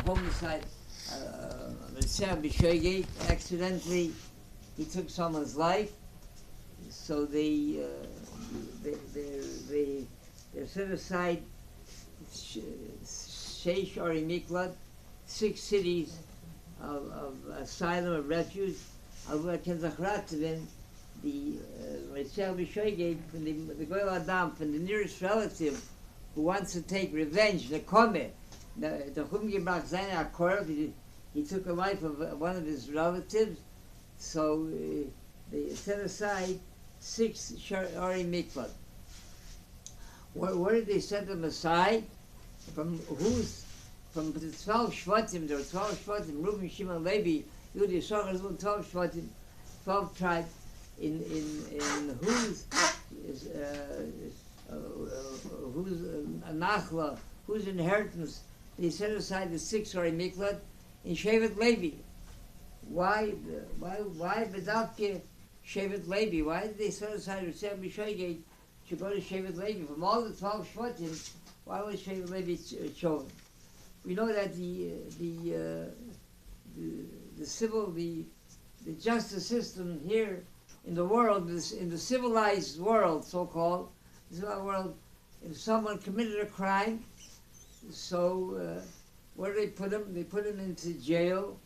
homicide. Masei accidentally, he took someone's life, so they set aside Sheish Ori Miklat, 6 cities of asylum, of refuge. The Masei from the Goel Adam, from the nearest relative who wants to take revenge, the Kome, the Chumgebrach Zaina Akor, he took the life of one of his relatives, so they set aside 6 Ori Miklat. Where did they set them aside? From the 12 Shvatim, there were 12 Shvatim, Reuben, Shimon, Levi, Yudi, Yisachar, 12 Shvatim, 12 tribes, in whose nachla, whose inheritance they set aside the 6 Ori Miklat in Shevet Levi. Why Bedavke Shevet Levi? Why did they set aside Rabbi Shoigeg to go to Shevet Levi? From all the 12 Shvatim, why was Shevet Levi chosen? We know that the justice system here in the world, in the civilized world, so-called, world, if someone committed a crime, so where do they put him? They put him into jail.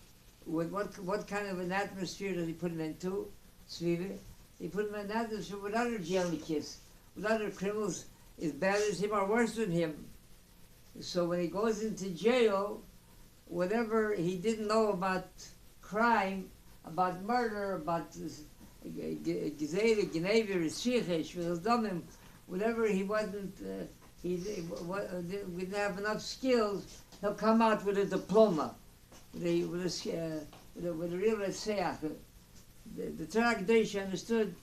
With what kind of an atmosphere does he put him into? Svive. They put him in an atmosphere with other jailikids, with other criminals as bad as him or worse than him. So when he goes into jail, whatever he didn't know about crime, about murder, about whatever he wasn't, he didn't have enough skills, he'll come out with a diploma, with a real reseach. The Torah Kedosh understood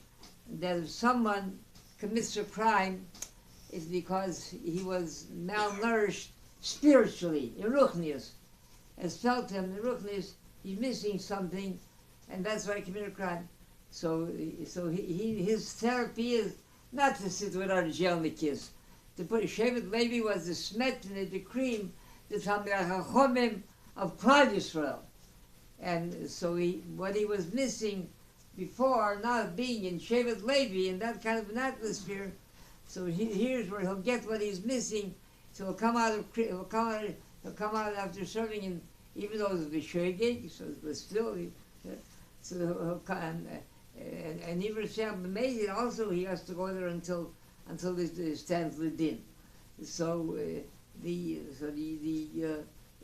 that if someone commits a crime, it's because he was malnourished spiritually, in Ruchnius. As felt him, in Ruchnius, he's missing something, and that's why he committed a crime. So his therapy is not to sit with our jailnikids. To put Shevet Levi was the smet and the cream, the Talmidei Chachomim of Klal Yisrael. And so what he was missing before, not being in Shevet Levi, in that kind of an atmosphere, so here's where he'll get what he's missing. So he'll come out after serving in, even though it's V'shoigeg, but still, so he'll come. And even Shem B'meidin also, he has to go there until it stands Lidin. So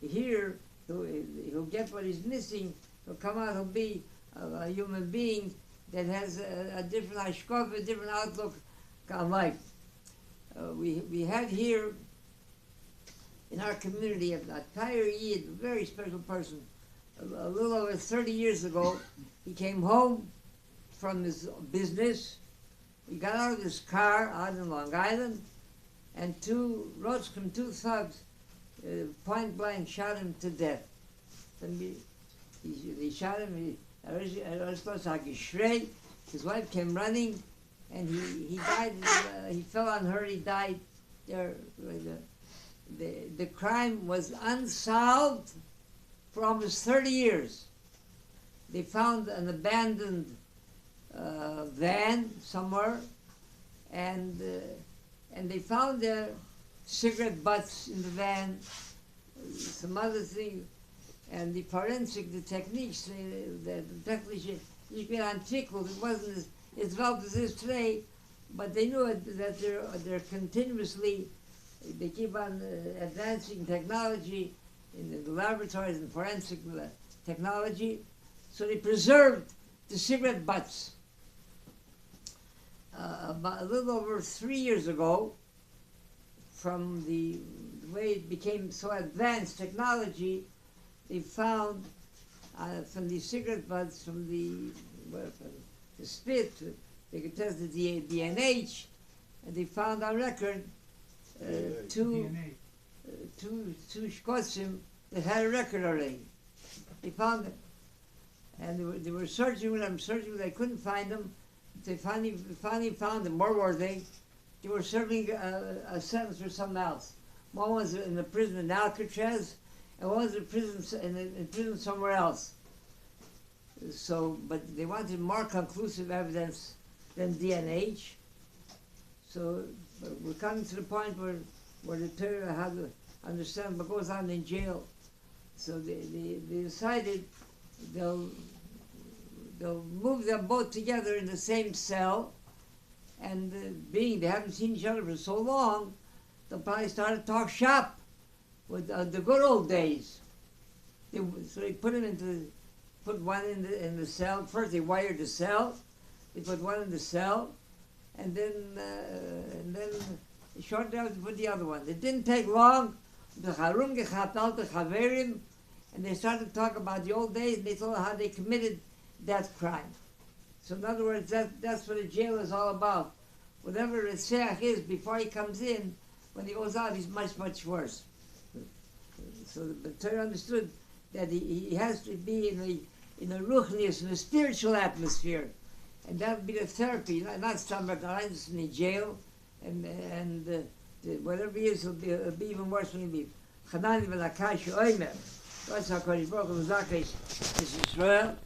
here he'll get what he's missing. He'll come out. He'll be a human being that has a different hashkafa, a different outlook on life. We had here in our community a Tyre Yid, a very special person. A little over 30 years ago, he came home from his business. He got out of his car out in Long Island, and 2 thugs, point blank, shot him to death. They shot him. His wife came running, and he died. He fell on her. He died there. The crime was unsolved for almost 30 years. They found an abandoned van somewhere, and they found their cigarette butts in the van, some other things, and the forensic, the techniques, the techniques, it wasn't as developed as it is today, but they knew that they're continuously, they keep on advancing technology in the laboratories and forensic technology, so they preserved the cigarette butts. About a little over 3 years ago, from the way it became so advanced technology, they found from the cigarette butts, from the spit, they could test the DNA, and they found on record two shkotzim that had a record already. They found it, and they were searching with them, they couldn't find them. They finally found them. Where were they? They were serving a sentence for something else. One was in the prison in Alcatraz, and one was in prison somewhere else. So, but they wanted more conclusive evidence than DNA. So we're coming to the point where the Torah had to understand what goes on in jail. So they decided they'll move them both together in the same cell, and being they haven't seen each other for so long, they'll probably start to talk shop with the good old days. So they put one in the cell. First they wired the cell. They put one in the cell, and then shortly after they put the other one. It didn't take long. And they started to talk about the old days, and they told how they committed that crime. So in other words, that's what a jail is all about. Whatever a seach is before he comes in, when he goes out, he's much, much worse. So the Torah understood that he has to be in a ruchnius, in a spiritual atmosphere. And that would be the therapy, not just in the jail, and whatever he is, it'll be even worse when he leaves. Chanani v'lakash oimer. That's how Kodesh Baruch Hu Zakes is Israel.